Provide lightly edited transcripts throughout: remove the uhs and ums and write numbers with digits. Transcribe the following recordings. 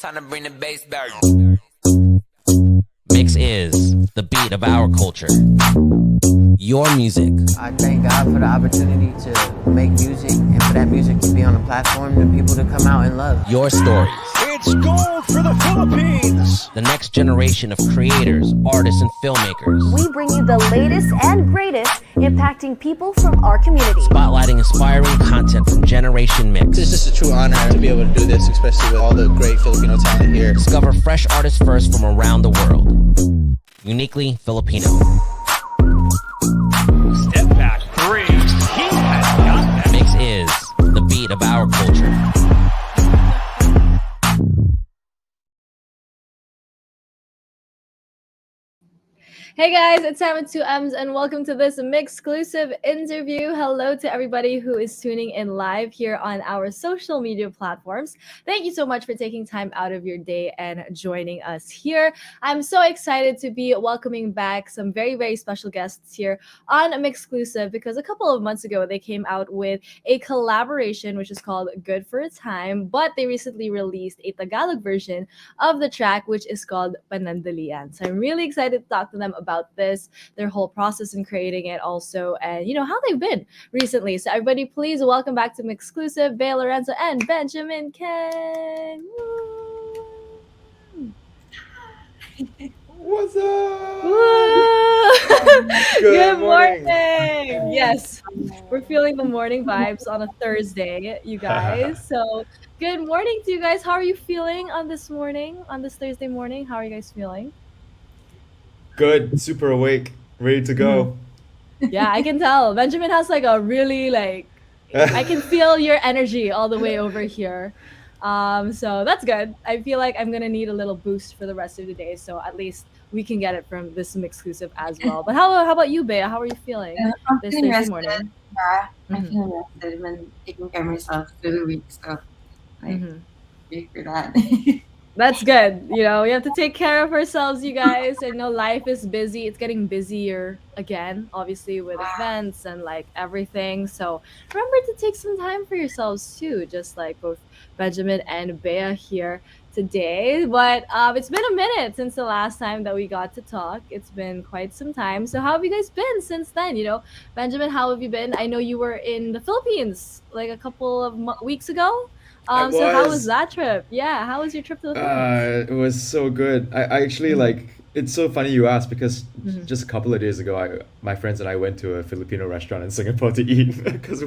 Time to bring the bass back. Mix is the beat of our culture. Your music. I thank God for the opportunity to make music and for that music to be on a platform for people to come out and love. Your stories. It's gold for the Philippines! The next generation of creators, artists, and filmmakers. We bring you the latest and greatest impacting people from our community. Spotlighting inspiring content from Generation Mix. It's just a true honor to be able to do this, especially with all the great Filipino talent here. Discover fresh artists first from around the world. Uniquely Filipino. Step back three. He has got that. Mix is the beat of our culture. Hey guys, it's Sam with 2M's and welcome to this MYXclusive interview. Hello to everybody who is tuning in live here on our social media platforms. Thank you so much for taking time out of your day and joining us here. I'm so excited to be welcoming back some very, very special guests here on MYXclusive because a couple of months ago they came out with a collaboration which is called Good for a Time, but they recently released a Tagalog version of the track which is called Panandalian. So I'm really excited to talk to them about this, their whole process in creating it also, and how they've been recently. So everybody, please welcome back to MYXclusive, Bea Lorenzo and Benjamin Kheng. What's up? Good morning. Yes, we're feeling the morning vibes on a Thursday, you guys. So good morning to you guys. How are you feeling on this morning, on this Thursday morning? How are you guys feeling? Good, super awake, ready to go. Yeah, I can tell. Benjamin has like a really I can feel your energy all the way over here. So that's good. I feel like I'm gonna need a little boost for the rest of the day. So at least we can get it from this MYXclusive as well. But how about you, Bea? How are you feeling I'm this feeling Thursday rested. morning? Yeah, I'm Mhm. feeling rested. I've been taking care of myself through the week, so Mhm. ready for that. That's good. We have to take care of ourselves, you guys. I know life is busy. It's getting busier again, obviously, with events and everything. So remember to take some time for yourselves too, just like both Benjamin and Bea here today. But it's been a minute since the last time that we got to talk. It's been quite some time. So how have you guys been since then? Benjamin, how have you been? I know you were in the Philippines like a couple of weeks ago. So how was that trip? Yeah, how was your trip to the Philippines? It was so good. I actually it's so funny you asked because Mhm. just a couple of days ago, my friends and I went to a Filipino restaurant in Singapore to eat because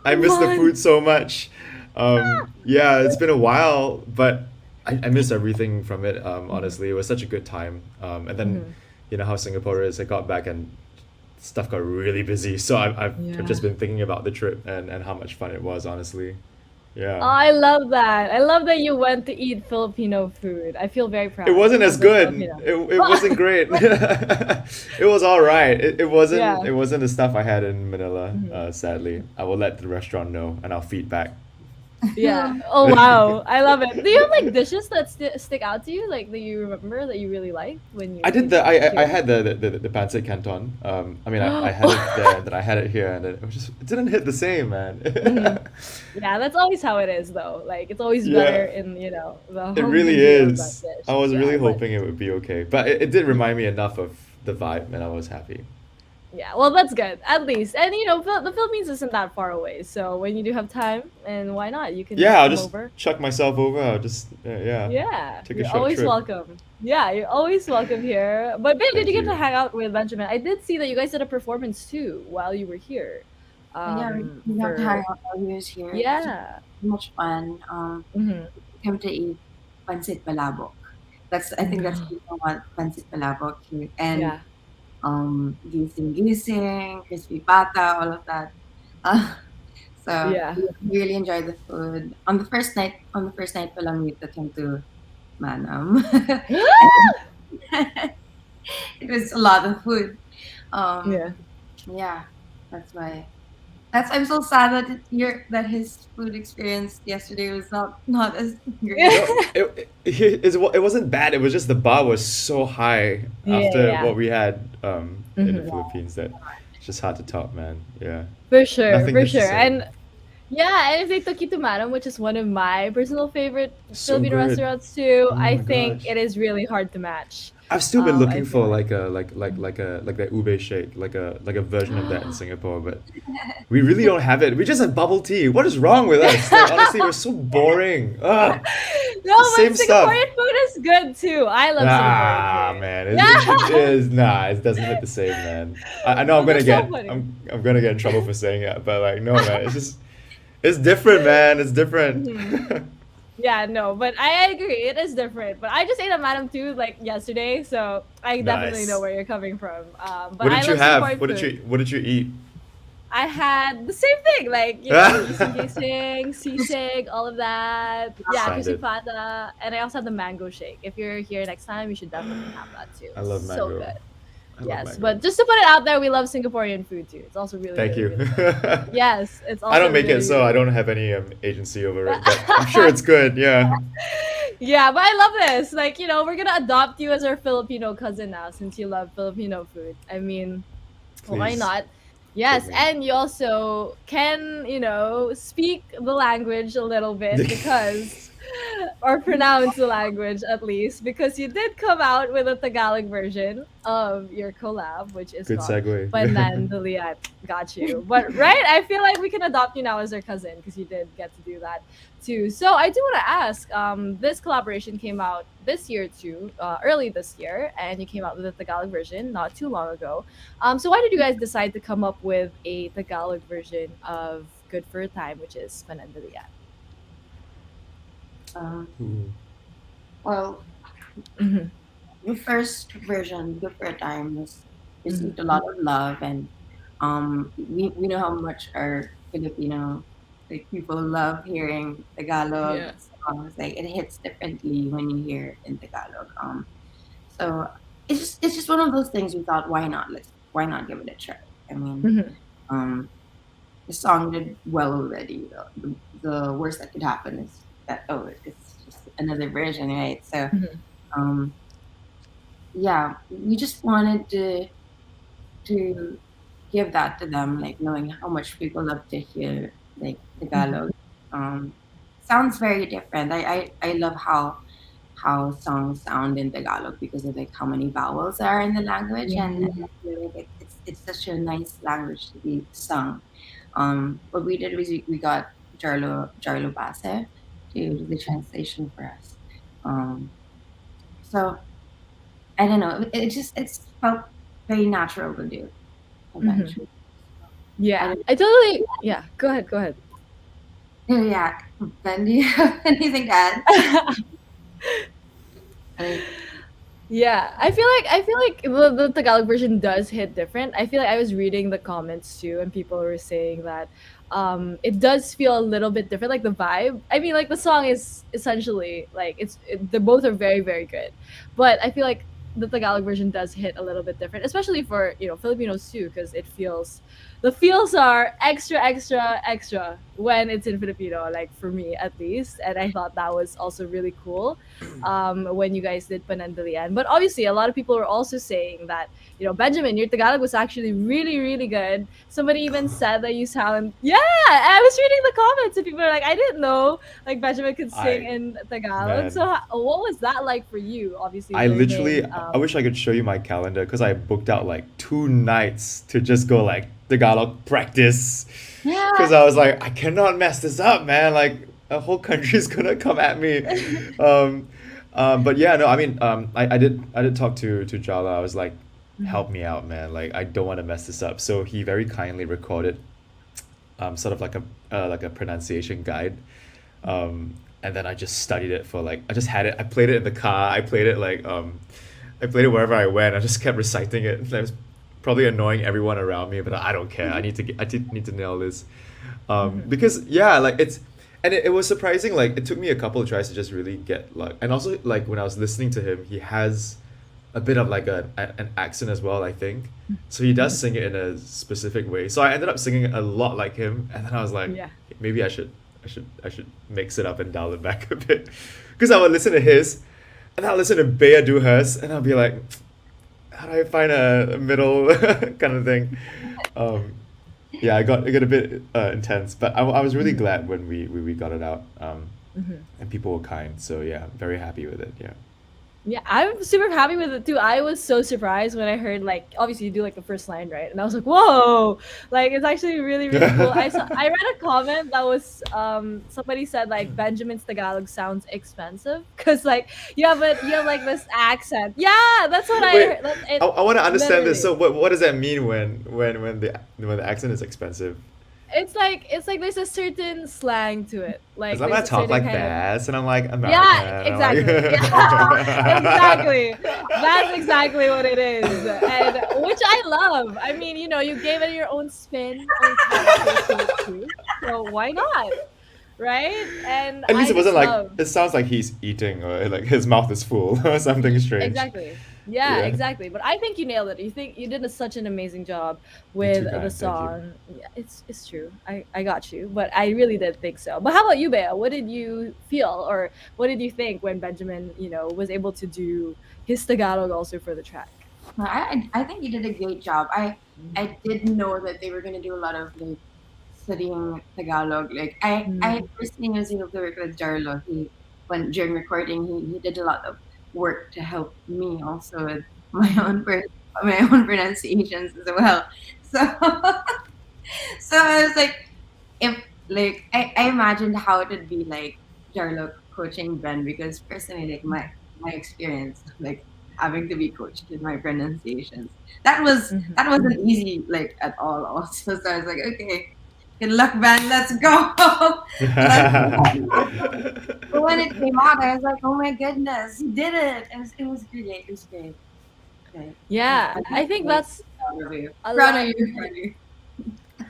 I miss the Fun. food so much. Yeah, it's been a while, but I miss everything from it. Honestly, it was such a good time. And then Mhm. you know how Singapore is. I got back and stuff got really busy, so I've just been thinking about the trip and how much fun it was. Honestly, Oh, yeah. I love that. I love that you went to eat Filipino food. I feel very proud It wasn't as as a good. Filipino. It wasn't great. It was all right. It wasn't Yeah. it wasn't the stuff I had in Manila. Mhm. Sadly, I will let the restaurant know and I'll feedback. Yeah. Oh wow, I love it. Do you have dishes that stick out to you, like that you remember that you really liked when you I did came I here? had the pancit canton. I mean I had it there and then I had it here and it didn't hit the same, man. Mhm. Yeah, that's always how it is, though. Like it's always better Yeah, in the it home really country of that is. dish. I was Yeah, really but hoping it would be okay, but it did remind me enough of the vibe and I was happy. yeah, well, that's good at least. And the Philippines isn't that far away, so when you do have time, and why not? You can Yeah, just I'll come just over. chuck myself over. I'll just yeah, Yeah, take a you're short always trip. welcome. Yeah, you're always welcome here. But babe, did Thank you get to you. hang out with Benjamin? I did see that you guys did a performance too while you were here. Yeah, we got to hang For out while he was here. It was yeah. so much fun. Hmm. We came to eat pancit palabok. I think that's what we want, pancit palabok here. And Yeah. gising gising, crispy pata, all of that. Uh, so Yeah. we really enjoyed the food. On the first night pa lang we took him to Manam. It was a lot of food. Um, Yeah. yeah, that's why. I'm so sad that his food experience yesterday was not as great. No, it wasn't bad. It was just the bar was so high Yeah, after yeah. what we had in the Hmm. Philippines that it's just hard to top, man. Yeah, For sure, nothing for hits the sure. same. And Yeah, and if they took you to Madam, which is one of my personal favorite So Filipino good. restaurants too, Oh I my think gosh. it is really hard to match. I've still been I looking feel for like. like a like that ube shake, like a version of that in Singapore, but we really don't have it. We just have bubble tea. What is wrong with us? Like honestly, we're so boring. Ugh, No, the but same stuff. Singaporean food is good too. I love Singaporean Ah, food. man, it Yeah, is nah. It doesn't hit the same, man. I know that's so funny. I'm gonna get in trouble for saying it, but like no, man. It's different, man. It's different. Mhm. Yeah, no, but I agree. It is different. But I just ate a Madam too, like yesterday, so I definitely know Nice. where you're coming from. But What I did you love have? Singaporean food. What did you eat? I had the same thing, like, gising gising, sisig, all of that. Yeah, Signed crispy it. pata. And I also had the mango shake. If you're here next time, you should definitely have that too. I love So mango. good. I love Yes, mango. but just to put it out there, we love Singaporean food too. It's also really, Thank really, you. really good. Yes, it's I don't also make it, really, so really I good. don't have any agency over it, but I'm sure it's good. Yeah. Yeah, but I love this. Like, we're gonna adopt you as our Filipino cousin now since you love Filipino food. I mean, why Please not? take Yes, me. and you also can, speak the language a little bit because, or pronounce the language at least, because you did come out with a Tagalog version of your collab, which is Good called segue. Panandalian. Got you. But, right, I feel like we can adopt you now as our cousin because you did get to do that too. So I do want to ask, this collaboration came out this year too, early this year, and you came out with a Tagalog version not too long ago. So why did you guys decide to come up with a Tagalog version of Good for a Time, which is Panandalian? Um, Ooh. well, Mm-hmm. the first version, Good for a Time, was Mm-hmm. received a lot of love, and we know how much our Filipino like people love hearing Tagalog Yeah. songs. Like it hits differently when you hear it in Tagalog. So it's just one of those things we thought, why not give it a try? I mean, Mm-hmm. um, the song did well already. The worst that could happen is that, it's just another version, right? So Mm-hmm. um, yeah, we just wanted to give that to them, like knowing how much people love to hear like Mm-hmm. Tagalog. Um, Sounds very different. I love how songs sound in Tagalog because of like how many vowels are in the language, and Yeah. I feel like it's such a nice language to be sung. What we did was we got Jarlo Base to do the translation for us. Um, so I don't know. It's felt very natural to do Mm-hmm. eventually. I Yeah. don't I totally. Yeah. Go ahead. Go ahead. know. Yeah. Ben, do you have anything to add? I Yeah, I feel like the Tagalog version does hit different. I feel like I was reading the comments too, and people were saying that it does feel a little bit different, like the vibe. I mean, like the song is essentially like they both are very very good, but I feel like the Tagalog version does hit a little bit different, especially for Filipinos too, because the feels are extra extra extra when it's in Filipino, like for me at least, and I thought that was also really cool when you guys did Panandalian. But obviously, a lot of people were also saying that, Benjamin, your Tagalog was actually really, really good. Somebody even said that you sound, yeah, I was reading the comments and people are like, I didn't know, like, Benjamin could sing I in Tagalog. So, man, what was that like for you, obviously, I literally learning? I wish I could show you my calendar because I booked out like 2 nights to just go like Tagalog practice Yeah. because I was like I cannot mess this up, man. Like a whole country's gonna come at me. Um, but yeah, no, I mean, I did talk to Jala. I was like, help me out, man. Like I don't want to mess this up. So he very kindly recorded sort of like a pronunciation guide. And then I just studied it for like I just had it. I played it in the car. I played it wherever I went. I just kept reciting it. I was probably annoying everyone around me, but I don't care. I did need to nail this. Because yeah, like it was surprising. Like it took me a couple of tries to just really get like, and also like when I was listening to him, he has a bit of like an accent as well, I think. So he does sing it in a specific way. So I ended up singing a lot like him, and then I was like, Yeah. maybe I should mix it up and dial it back a bit, because I would listen to his, and I'll listen to Bea do hers, and I'll be like, how do I find a middle kind of thing? Um, Yeah, I got a bit intense, but I was really glad when we got it out, and people were kind. So yeah, very happy with it. Yeah. Yeah, I'm super happy with it too. I was so surprised when I heard like obviously you do like the first line, right? And I was like, whoa, like it's actually really, really cool. I read a comment that was somebody said like Benjamin's Tagalog sounds expensive because like you have like this accent. Yeah, that's what I Wait, heard. I want to understand this. Literally. So what does that mean when the accent is expensive? It's like there's a certain slang to it. It's Like like when I there's a talk certain like kind of this, and I'm like American. yeah, I'm exactly. Yeah, exactly. That's exactly what it is, and which I love. I mean, you gave it your own spin, own character to it too. So why not, right? And At least I it wasn't just like love it sounds like he's eating or like his mouth is full or something strange. exactly. Yeah, Yeah. exactly. But I think you nailed it. You think you did such an amazing job You're too with the kind. Thank you. song. Yeah, it's true. I got you, but I really did think so. But how about you, Bea? What did you feel, or what did you think when Benjamin, was able to do his Tagalog also for the track? I think you did a great job. I didn't know that they were gonna do a lot of like studying Tagalog. Like I Mm. personally was able to work with Jarlo. He when during recording he did a lot of work to help me also with my my own pronunciations as well. So so I was like if like I imagined how it would be like Jarlo coaching Ben because personally like my experience like having to be coached in my pronunciations Mhm. that wasn't easy like at all also so I was like okay good luck Ben let's go let's go. But when it came out I was like oh my goodness he did it was great it was great great Yeah, I'm I think really that's proud of you a proud of lot. you proud of you.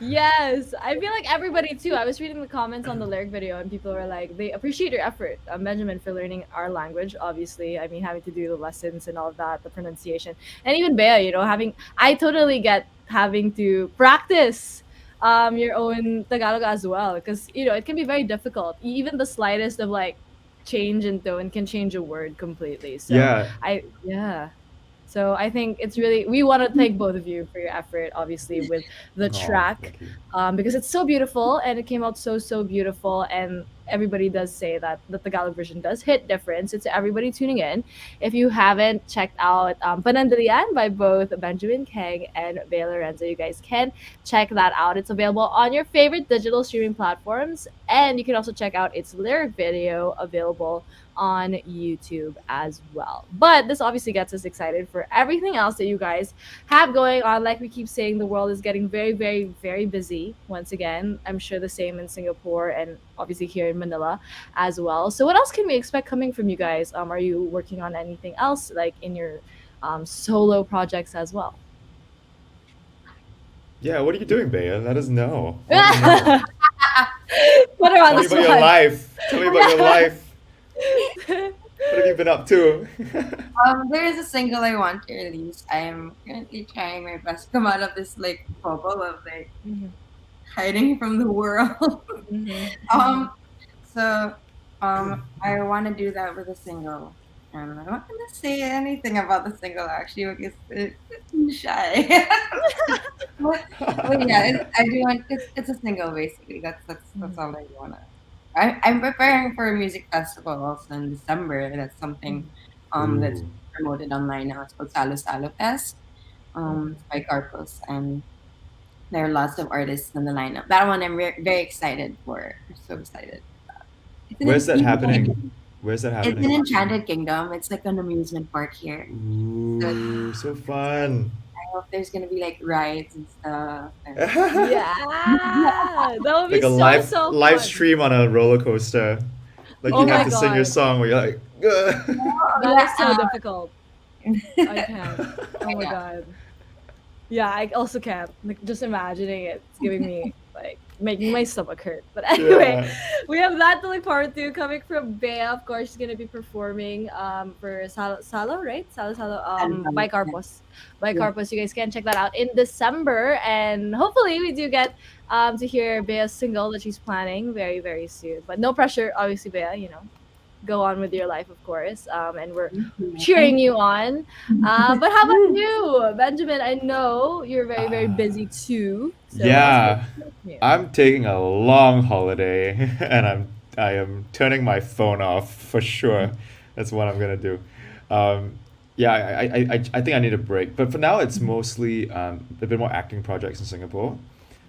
Yes, I feel like everybody too. I was reading the comments on the lyric video, and people were like, they appreciate your effort, Benjamin, for learning our language. Obviously, I mean, having to do the lessons and all of that, the pronunciation, and even Bea, having. I totally get having to practice your own Tagalog as well, because it can be very difficult. Even the slightest of like change in tone can change a word completely. So Yeah. yeah. So I think it's really we want to thank both of you for your effort, obviously, with the Oh, track, thank you. because it's so beautiful and it came out so beautiful. And everybody does say that the Tagalog version does hit different. So to everybody tuning in, if you haven't checked out Panandalian by both Benjamin Kheng and Bea Lorenzo, you guys can check that out. It's available on your favorite digital streaming platforms, and you can also check out its lyric video available on YouTube as well. But this obviously gets us excited for everything else that you guys have going on. Like we keep saying, the world is getting very, very, very busy once again. I'm sure the same in Singapore and obviously here in Manila as well. So, what else can we expect coming from you guys? Are you working on anything else like in your solo projects as well? Yeah, what are you doing, Bea? Let us know. I want to know. Put her on Tell the me about your spot. life. Tell me about your life. What have you been up to? There is a single I want to release. I'm currently trying my best to come out of this like bubble of like Mhm, hiding from the world. mhm, um, so I want to do that with a single, and I'm not gonna say anything about the single actually because it's shy. but yeah, I do want it's a single basically. That's mhm, all I wanna. I'm preparing for a music festival also in December. That's something mhm, that's Ooh. promoted online now. It's called Salo Salo Fest. mhm. It's by Carpus, and there are lots of artists in the lineup. That one I'm very excited for. I'm so excited. It's Where's that happening? an Where's that it's an happening? Enchanted Kingdom. It's like an amusement park here. So Ooh, so fun. I hope there's gonna be like rides and stuff. And Yeah, that would be Like a so live fun. stream on a roller coaster. Like Oh you my have to sing your god, song where you're like, "Ugh." that is so difficult. I can't. Oh my yeah. god. Yeah, I also can't. Like just imagining it, it's giving me like making my stomach hurt. But anyway, Yeah. we have that to look forward to coming from Bea. Of course, she's gonna be performing for Salo, right? Salo by Yeah. Carpos. By Yeah. Carpos. You guys can check that out in December, and hopefully we do get to hear Bea's single that she's planning very, very soon. But no pressure, obviously, Bea, go on with your life, of course. And we're Mhm. cheering Thank you on. But how about you, Benjamin? I know you're very, very busy too. So what else can Yeah, we do from you? I'm taking a long holiday and I am turning my phone off for sure. That's what I'm gonna do. Um, yeah, I think I need a break. But for now, it's mostly a bit more acting projects in Singapore.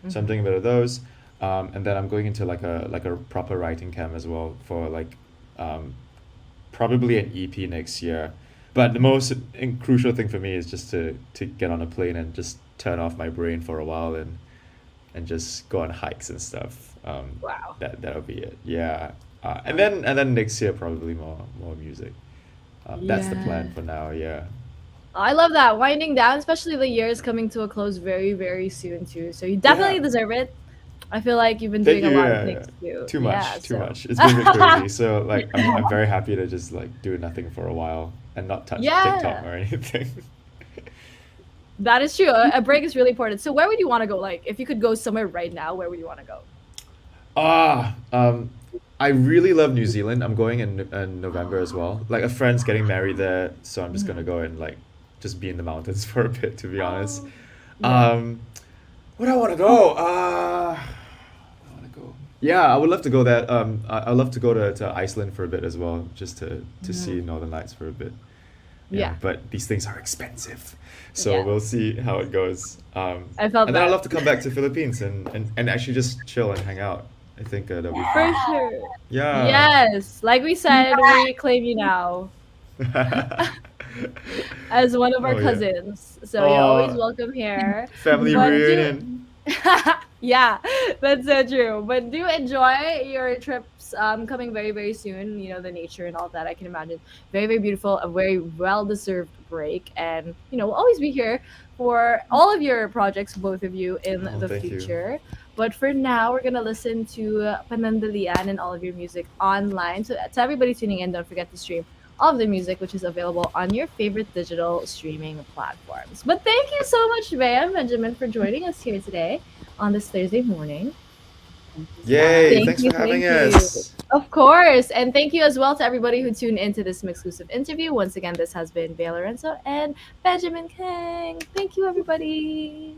So I'm doing a bit of those. And then I'm going into like a proper writing camp as well for like um, probably an EP next year. But the most crucial thing for me is just to get on a plane and just turn off my brain for a while and just go on hikes and stuff. Wow. That'll be it. Yeah. And then next year probably more music. That's the Yeah. plan for now. Yeah. I love that. Winding down, especially the year is coming to a close very, very soon too. So you definitely Yeah. deserve it. I feel like you've been Thank doing a you. lot of Yeah, yeah. things too. Too Yeah, much, too so much. It's been a bit crazy. So like I'm very happy to just like do nothing for a while and not touch TikTok yeah, or anything. that is true. A break is really important. So where would you want to go? Like if you could go somewhere right now, where would you want to go? Ah, I really love New Zealand. I'm going in November as well. Like a friend's getting married there, so I'm just gonna go and like just be in the mountains for a bit, to be honest. Oh, yeah. Um, where do I want to go? I want to go. Yeah, I would love to go there. I'd love to go to Iceland for a bit as well, just to see Northern Lights for a bit. Yeah, Yeah. but these things are expensive, so Yeah. we'll see how it goes. I felt And then I'd that. love to come back to Philippines and actually just chill and hang out. I think that'll be For fun. sure. Yeah. Yes. Like we said, we claim you now as one of our Oh yeah. cousins. So you're always Oh, welcome here. family But do reunion. yeah, that's so true. But do enjoy your trips coming very, very soon. You know, the nature and all that. I can imagine. Very, very beautiful, a very well deserved break. And, we'll always be here for all of your projects, both of you, in Oh, the thank you. future. But for now, we're going to listen to Panandalian and all of your music online. So, to everybody tuning in, don't forget to stream all of the music, which is available on your favorite digital streaming platforms. But thank you so much, Bea and Benjamin, for joining us here today on this Thursday morning. Yay! Thank Thanks you, for having thank you. us. Of course. And thank you as well to everybody who tuned into this exclusive interview. Once again, this has been Bea Lorenzo and Benjamin Kheng. Thank you, everybody.